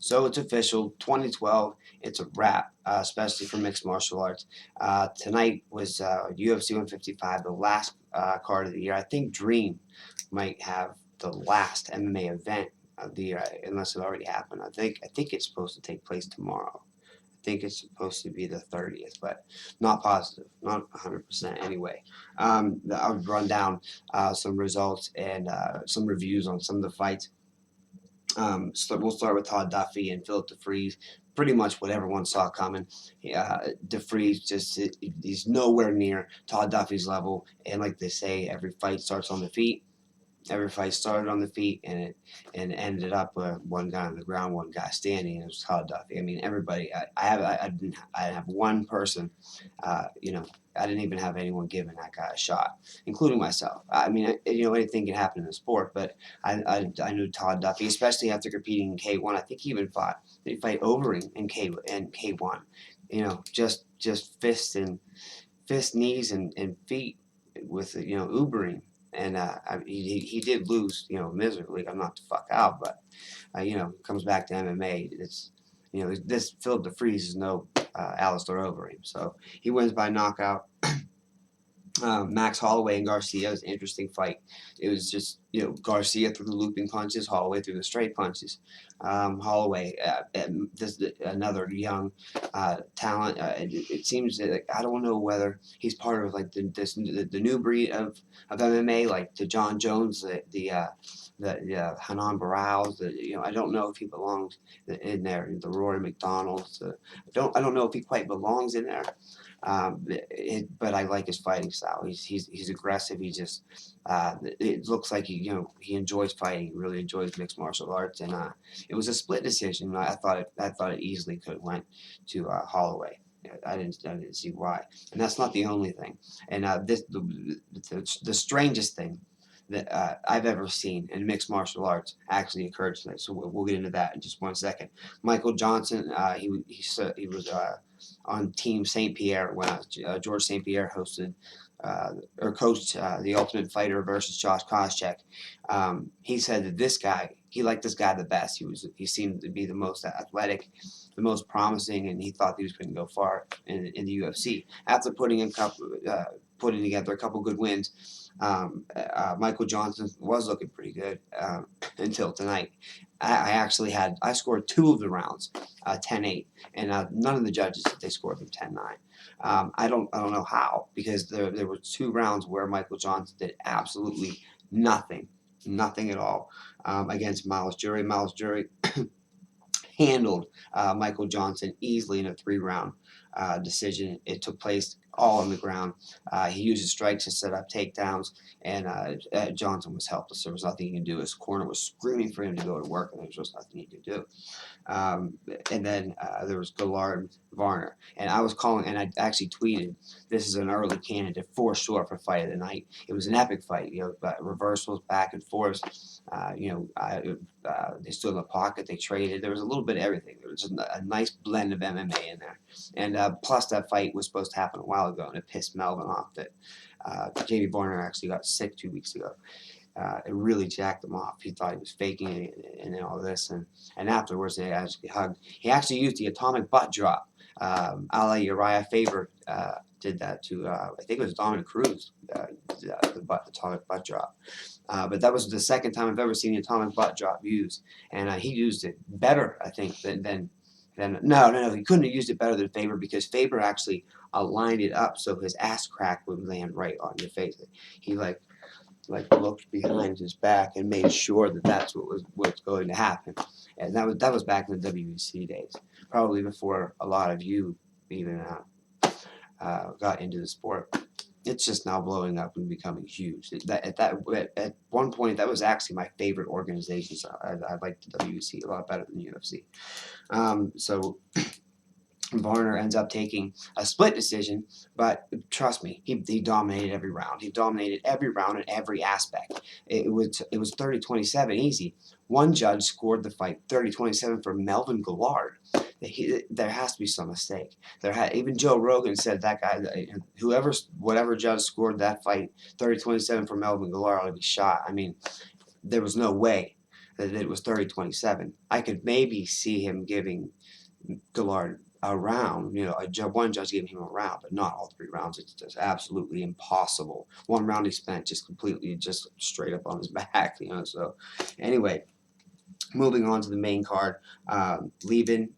So it's official, 2012. It's a wrap, especially for mixed martial arts. Tonight was UFC 155, the last card of the year. I think Dream might have the last MMA event of the year, unless it already happened. I think it's supposed to take place tomorrow. I think it's supposed to be the 30th, but not positive, not 100% anyway. I'll run down some results and some reviews on some of the fights. So we'll start with Todd Duffy and Philip DeFries. Pretty much what everyone saw coming. DeFries he's nowhere near Todd Duffy's level, and like they say, every fight starts on the feet. Every fight started on the feet, and it ended up with one guy on the ground, one guy standing, and it was Todd Duffy. I mean, everybody. I have one person, you know, I didn't even have anyone giving that guy a shot, including myself. I mean, anything can happen in the sport, but I knew Todd Duffy, especially after competing in K1. I think he even fought. Did he fight Overing in K1? Just fist, knees, and feet with Ubering. And he did lose, miserably. I'm not to fuck out, but comes back to MMA. It's this Philip DeFries is no Alistair Overeem, so he wins by knockout. Max Holloway and Garcia was an interesting fight. It was just, Garcia threw the looping punches, Holloway threw the straight punches. Holloway, this another young talent. It seems that, like, I don't know whether he's part of like the new breed of MMA, like the John Jones, the Hanan Barrows. I don't know if he belongs in there. The Rory McDonald's. I don't know if he quite belongs in there. But I like his fighting style. He's aggressive. It looks like he enjoys fighting. He really enjoys mixed martial arts, and it was a split decision. I thought it easily could have went to Holloway. I didn't see why, and that's not the only thing. And the strangest thing that I've ever seen in mixed martial arts actually occurred tonight. So we'll get into that in just one second. Michael Johnson, he was on Team St. Pierre when George St. Pierre hosted or coached the Ultimate Fighter versus Josh Koscheck. He said that he liked this guy the best. He seemed to be the most athletic, the most promising, and he thought he was going to go far in the UFC. After putting together a couple good wins, Michael Johnson was looking pretty good until tonight. I scored two of the rounds, 10-8, and none of the judges they scored them 10-9. I don't know how, because there were two rounds where Michael Johnson did absolutely nothing at all against Miles Jury. Miles Jury handled Michael Johnson easily in a 3-round decision. It took place all on the ground. He used his strikes to set up takedowns, and Johnson was helpless. There was nothing he could do. His corner was screaming for him to go to work, and there was just nothing he could do. And then there was Gillard Varner, and I was calling, and I actually tweeted, "This is an early candidate for sure for fight of the night." It was an epic fight, reversals back and forth. They stood in the pocket, they traded. There was a little bit of everything. There was just a nice blend of MMA in there, and plus that fight was supposed to happen a while ago, and it pissed Melvin off that Jamie Varner actually got sick 2 weeks ago. It really jacked him off. He thought he was faking it and all this, and afterwards they actually hugged. He actually used the atomic butt drop, a la Uriah Faber did that to I think it was Dominic Cruz, the atomic butt drop. But that was the second time I've ever seen the atomic butt drop used, and he used it better, I think, than no. He couldn't have used it better than Faber, because Faber actually lined it up so his ass crack would land right on your face. He looked behind his back and made sure that that's what's going to happen. And that was back in the WEC days, probably before a lot of you even got into the sport. It's just now blowing up and becoming huge. At one point, that was actually my favorite organization. So I liked the WEC a lot better than the UFC. So Varner ends up taking a split decision, but trust me, he dominated every round. He dominated every round in every aspect. It was 30-27 easy. One judge scored the fight 30-27 for Melvin Gillard. There has to be some mistake. Even Joe Rogan said that guy, whatever judge scored that fight 30-27 for Melvin Gillard ought to be shot. I mean, there was no way. that it was 30-27. I could maybe see him giving Gillard a round, one judge giving him a round, but not all 3 rounds. It's just absolutely impossible. One round he spent just completely, just straight up on his back, So, anyway, moving on to the main card, Lieben,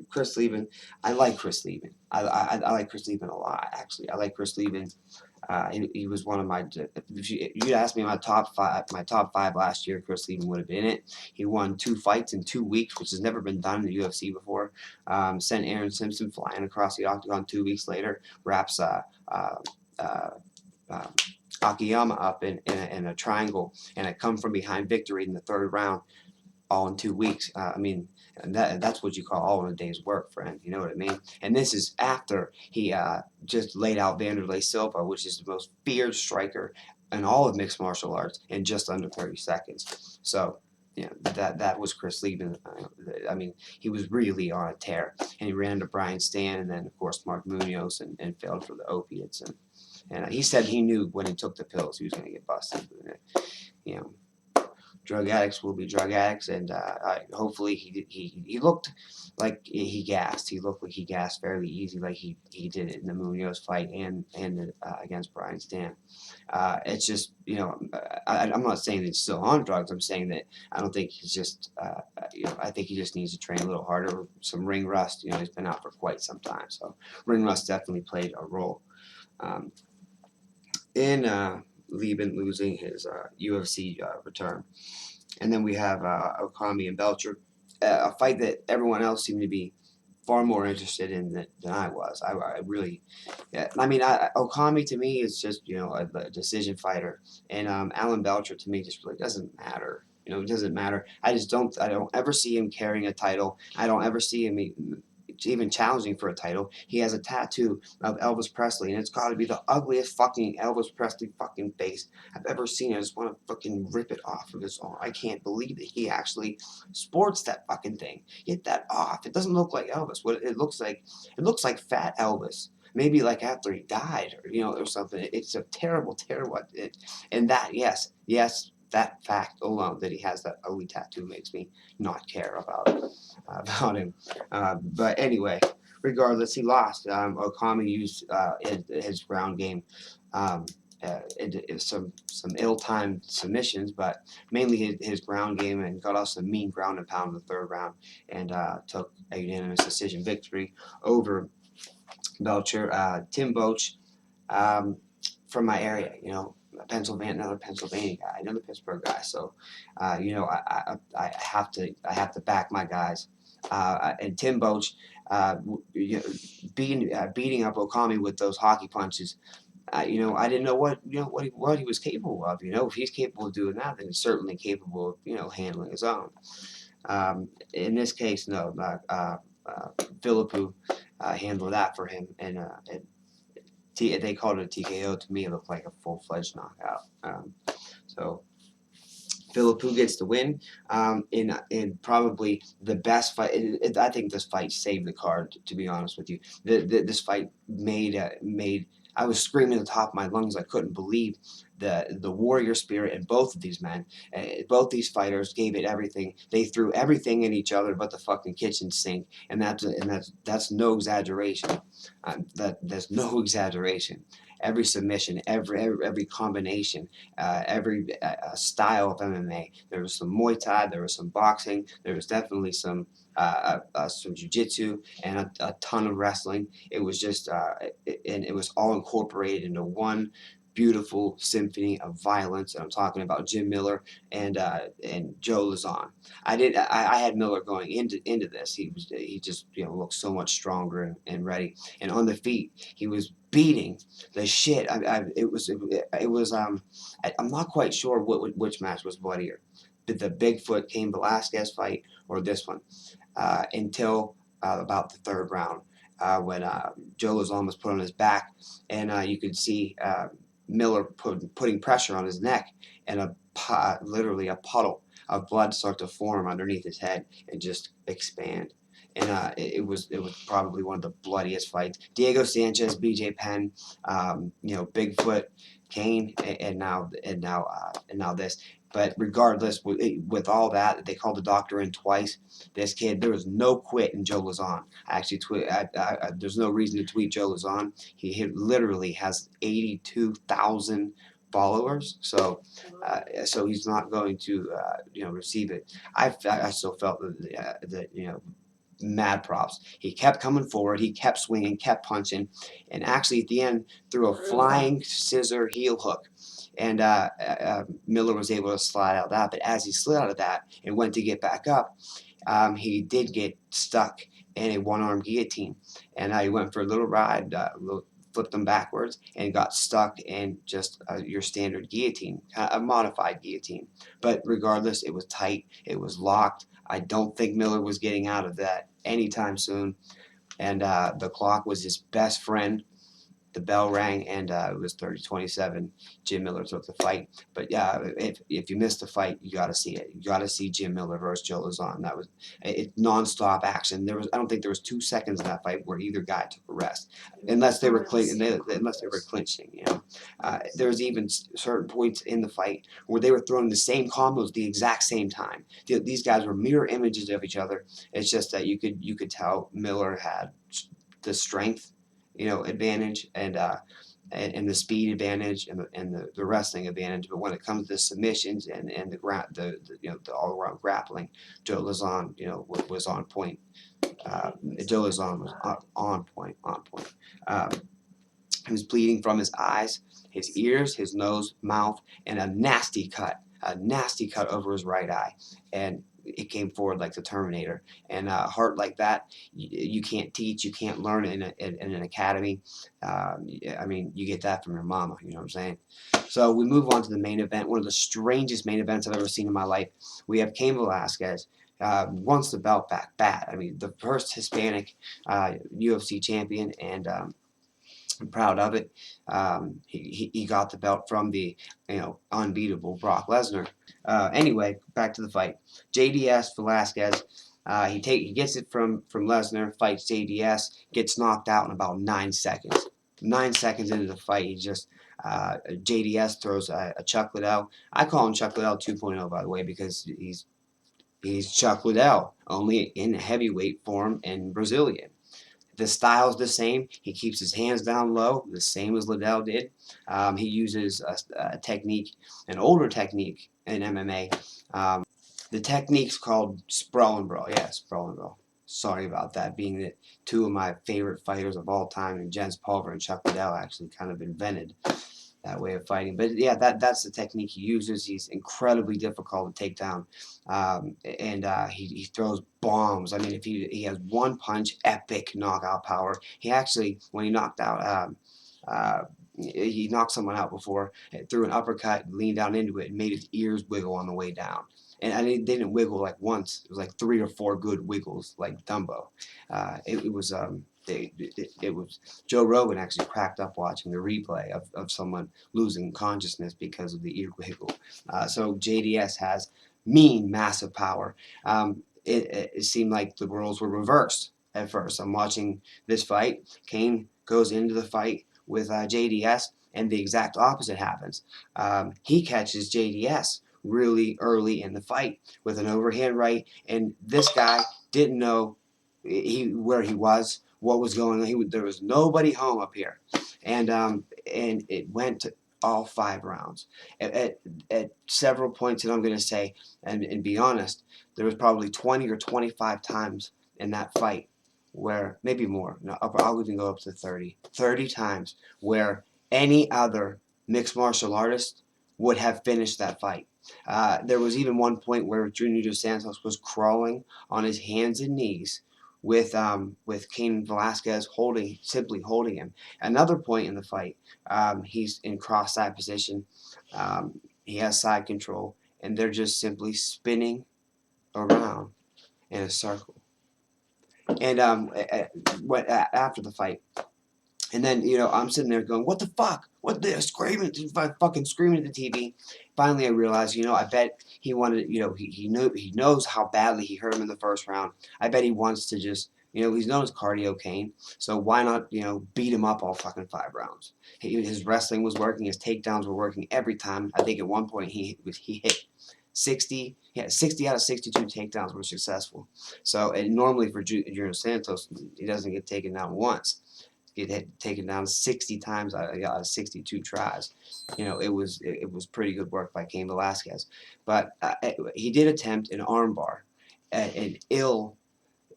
Chris Lieben. I like Chris Lieben. I like Chris Lieben a lot, actually. I like Chris Lieben. He was one of my. If you'd asked me my top five last year, Chris Lieben would have been it. He won 2 fights in 2 weeks, which has never been done in the UFC before. Sent Aaron Simpson flying across the octagon 2 weeks later. Wraps uh, Akiyama up in a triangle and a come from behind victory in the 3rd round, all in 2 weeks. And that's what you call all in a day's work, friend. You know what I mean? And this is after he just laid out Vanderlei Silva, which is the most feared striker in all of mixed martial arts, in just under 30 seconds. So, that was Chris Lieben. He was really on a tear, and he ran into Brian Stan, and then of course Mark Munoz, and failed for the opiates. And he said he knew when he took the pills he was going to get busted. You know, drug addicts will be drug addicts, and hopefully he looked like he gassed. He looked like he gassed fairly easy, like he did it in the Munoz fight and against Brian Stan. It's just, I'm not saying that he's still on drugs. I'm saying that I don't think he's just I think he just needs to train a little harder. Some ring rust. He's been out for quite some time, so ring rust definitely played a role in Lieben losing his UFC return. And then we have Okami and Belcher, a fight that everyone else seemed to be far more interested in than I was. I really, yeah. Okami to me is just a decision fighter, and Alan Belcher to me just really doesn't matter. It doesn't matter. I don't ever see him carrying a title. I don't ever see him even challenging for a title. He has a tattoo of Elvis Presley, and it's got to be the ugliest fucking Elvis Presley fucking face I've ever seen. I just want to fucking rip it off of his arm. I can't believe that he actually sports that fucking thing. Get that off. It doesn't look like Elvis. What it looks like fat Elvis. Maybe like after he died, or something. It's a terrible, terrible. And that, yes, that fact alone that he has that ugly tattoo makes me not care about him. But anyway, regardless, he lost. Okami used his ground game, some ill-timed submissions, but mainly his ground game, and got us a mean ground and pound in the 3rd round, and took a unanimous decision victory over Belcher. Tim Boach, from my area, another Pennsylvania guy, another Pittsburgh guy. So, I have to back my guys. And Tim Boach, beating up Okami with those hockey punches. I didn't know what he was capable of. If he's capable of doing that, then he's certainly capable of handling his own. In this case, no, Philippou handled that for him, and they called it a TKO. To me, it looked like a full-fledged knockout. So Philippou gets the win in probably the best fight. I think this fight saved the card, to be honest with you. This fight made I was screaming at the top of my lungs. I couldn't believe the warrior spirit in both of these men. Both these fighters gave it everything. They threw everything in each other but the fucking kitchen sink, and that's no exaggeration. That's no exaggeration. Every submission, every combination, every style of MMA. There was some Muay Thai, there was some boxing, there was definitely some jiu-jitsu, and a ton of wrestling. It was just, and it was all incorporated into one beautiful symphony of violence. And I'm talking about Jim Miller and Joe Lazon. I had Miller going into this. He just looked so much stronger and ready. And on the feet, he was beating the shit. It was I'm not quite sure which match was bloodier, the Bigfoot Cain Velasquez fight or this one, until about the 3rd round, when Joe Lazon was put on his back, and you could see Miller putting pressure on his neck, and literally a puddle of blood start to form underneath his head and just expand. And it was probably one of the bloodiest fights. Diego Sanchez, BJ Penn, Bigfoot, Cain, and now this. But regardless, with all that, they called the doctor in twice. This kid, there was no quit in Joe Lazon. I actually there's no reason to tweet Joe Lazon. He literally has 82,000 followers. So he's not going to receive it. I still felt that mad props. He kept coming forward. He kept swinging, kept punching, and actually at the end threw a flying scissor heel hook. And Miller was able to slide out of that. But as he slid out of that and went to get back up, he did get stuck in a one-arm guillotine. And he went for a little ride, flipped them backwards, and got stuck in just your standard guillotine, a modified guillotine. But regardless, it was tight. It was locked. I don't think Miller was getting out of that anytime soon. And the clock was his best friend. The bell rang, and it was 30-27. Jim Miller took the fight. But yeah, if you missed the fight, you got to see it. You got to see Jim Miller versus Joe Lazon. That was nonstop action. I don't think there was 2 seconds in that fight where either guy took a rest, unless they were clinching. There was even certain points in the fight where they were throwing the same combos the exact same time. These guys were mirror images of each other. It's just that you could tell Miller had the strength advantage and the speed advantage and the wrestling advantage. But when it comes to submissions and the all around grappling, Joe Lazon was on point. Joe Lazon was on point. He was bleeding from his eyes, his ears, his nose, mouth, and a nasty cut over his right eye. And it came forward like the Terminator. And heart like that, you can't teach, you can't learn in an academy. You get that from your mama, you know what I'm saying? So we move on to the main event, one of the strangest main events I've ever seen in my life. We have Cain Velasquez. Wants the belt back bad. The first Hispanic UFC champion, and I'm proud of it. He got the belt from the unbeatable Brock Lesnar. Anyway, back to the fight. JDS Velasquez. He gets it from Lesnar, fights JDS, gets knocked out in about 9 seconds. 9 seconds into the fight, he just JDS throws a Chuck Liddell. I call him Chuck Liddell 2.0, by the way, because he's Chuck Liddell, only in heavyweight form and Brazilian. The style's the same. He keeps his hands down low, the same as Liddell did. He uses a technique, an older technique in MMA. The technique's called sprawl and brawl. Yeah, sprawl and brawl. Sorry about that, being that two of my favorite fighters of all time, and Jens Pulver and Chuck Liddell, actually kind of invented that way of fighting. But yeah, that's the technique he uses. He's incredibly difficult to take down, and he throws bombs. If he has one punch, epic knockout power. He actually, when he knocked out, he knocked someone out before, threw an uppercut, leaned down into it, and made his ears wiggle on the way down. And they didn't wiggle like once. It was like 3 or 4 good wiggles, like Dumbo. It was Joe Rogan actually cracked up watching the replay of someone losing consciousness because of the ear wiggle. So JDS has massive power. It seemed like the roles were reversed at first. I'm watching this fight. Cain goes into the fight with JDS, and the exact opposite happens. He catches JDS really early in the fight with an overhand right, and this guy didn't know where he was, what was going on. There was nobody home up here, and it went to all 5 rounds. At several points, and I'm going to say, and be honest, there was probably 20 or 25 times in that fight where, maybe more, no, I'll even go up to 30 times where any other mixed martial artist would have finished that fight. There was even one point where Junior Dos Santos was crawling on his hands and knees with Cain Velasquez simply holding him. Another point in the fight, he's in cross-side position. He has side control, and they're just simply spinning around in a circle. And after the fight, and then I'm sitting there going, "What the fuck? What the fucking screaming at the TV." Finally, I realized, I bet he wanted, he knows how badly he hurt him in the first round. I bet he wants to just, he's known as Cardio Cain, so why not, beat him up all fucking 5 rounds. His wrestling was working, his takedowns were working every time. I think at one point he hit 60 out of 62 takedowns were successful. So, and normally for Junior Santos, he doesn't get taken down once. Get taken down 60 times out of 62 tries. It was pretty good work by Cain Velasquez. But he did attempt an armbar, an ill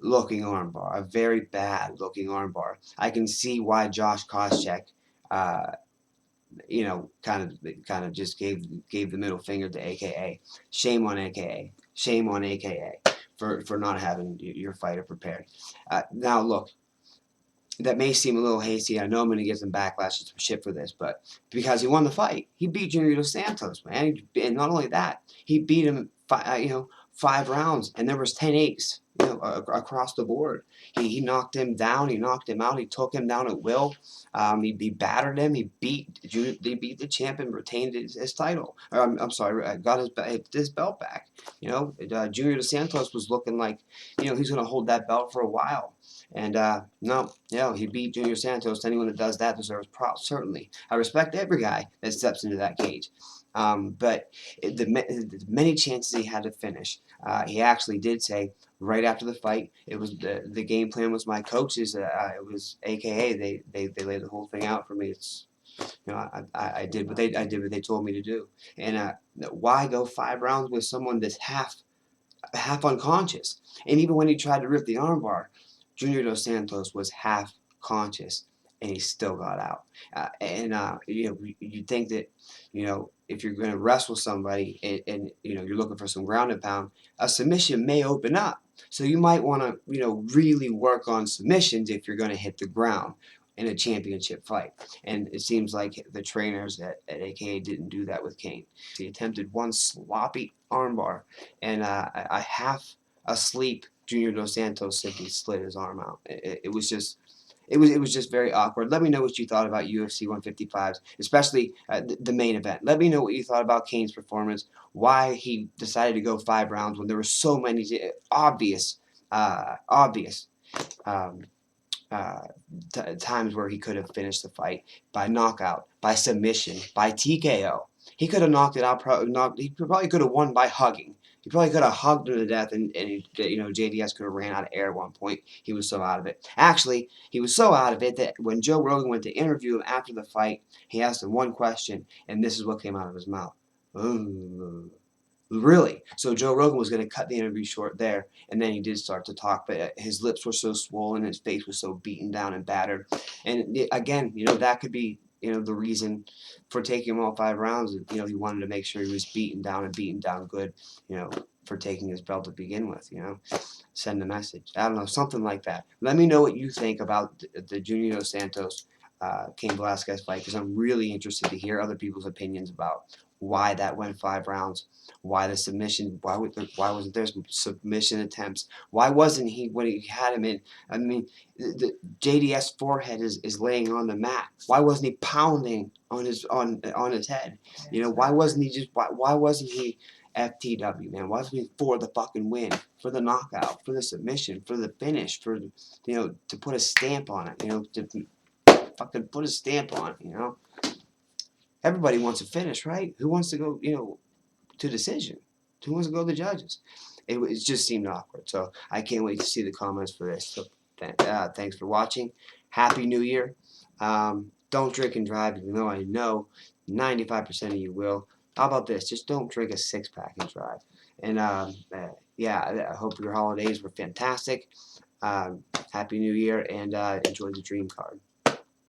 looking armbar, a very bad looking armbar. I can see why Josh Koscheck, uh, kind of just gave the middle finger to AKA. Shame on AKA. Shame on AKA for not having your fighter prepared. Now look, that may seem a little hasty. I know I'm going to get some backlash and some shit for this, but because he won the fight, he beat Junior Dos Santos, man. And not only that, he beat him 5 rounds, and there was 10-8s, across the board. He knocked him down, he knocked him out, he took him down at will. He battered him. He beat the champ and retained his title. I'm sorry, got his belt back. Junior Dos Santos was looking like he's going to hold that belt for a while. And no, he beat Junior Santos. Anyone that does that deserves props, certainly. I respect every guy that steps into that cage. But the many chances he had to finish, he actually did say right after the fight, it was the game plan was my coaches. It was AKA they laid the whole thing out for me. It's I did what they told me to do. And why go 5 rounds with someone that's half unconscious? And even when he tried to rip the armbar, Junior Dos Santos was half conscious, and he still got out. You think that if you're going to wrestle somebody and you're looking for some ground and pound, a submission may open up. So you might want to really work on submissions if you're going to hit the ground in a championship fight. And it seems like the trainers at AKA didn't do that with Cain. He attempted one sloppy armbar, and a half asleep Junior Dos Santos simply slid his arm out. It was just very awkward. Let me know what you thought about UFC 155s, especially the main event. Let me know what you thought about Cain's performance, why he decided to go 5 rounds when there were so many obvious um, times where he could have finished the fight by knockout, by submission, by TKO. He could have knocked it out. He probably could have won by hugging. He probably could have hugged him to death, and JDS could have ran out of air at one point. He was so out of it. Actually, he was so out of it that when Joe Rogan went to interview him after the fight, he asked him one question, and this is what came out of his mouth. Ooh. Really? So Joe Rogan was going to cut the interview short there, and then he did start to talk, but his lips were so swollen, his face was so beaten down and battered. And again, that could be the reason for taking him all 5 rounds. He wanted to make sure he was beaten down good, for taking his belt to begin with. Send a message. I don't know, something like that. Let me know what you think about the Junior Dos Santos Cain Velasquez fight, because I'm really interested to hear other people's opinions about why that went 5 rounds, why the submission, why wasn't there some submission attempts, why wasn't he when he had him in? I mean, the JDS forehead is laying on the mat. Why wasn't he pounding on his head? Why wasn't he why wasn't he FTW, man? Why wasn't he for the fucking win, for the knockout, for the submission, for the finish, for to put a stamp on it, to fucking put a stamp on it. Everybody wants a finish, right? Who wants to go, to decision? Who wants to go to the judges? It just seemed awkward. So I can't wait to see the comments for this. So thanks for watching. Happy New Year. Don't drink and drive, even though I know 95% of you will. How about this? Just don't drink a 6-pack and drive. And I hope your holidays were fantastic. Happy New Year, and enjoy the dream card.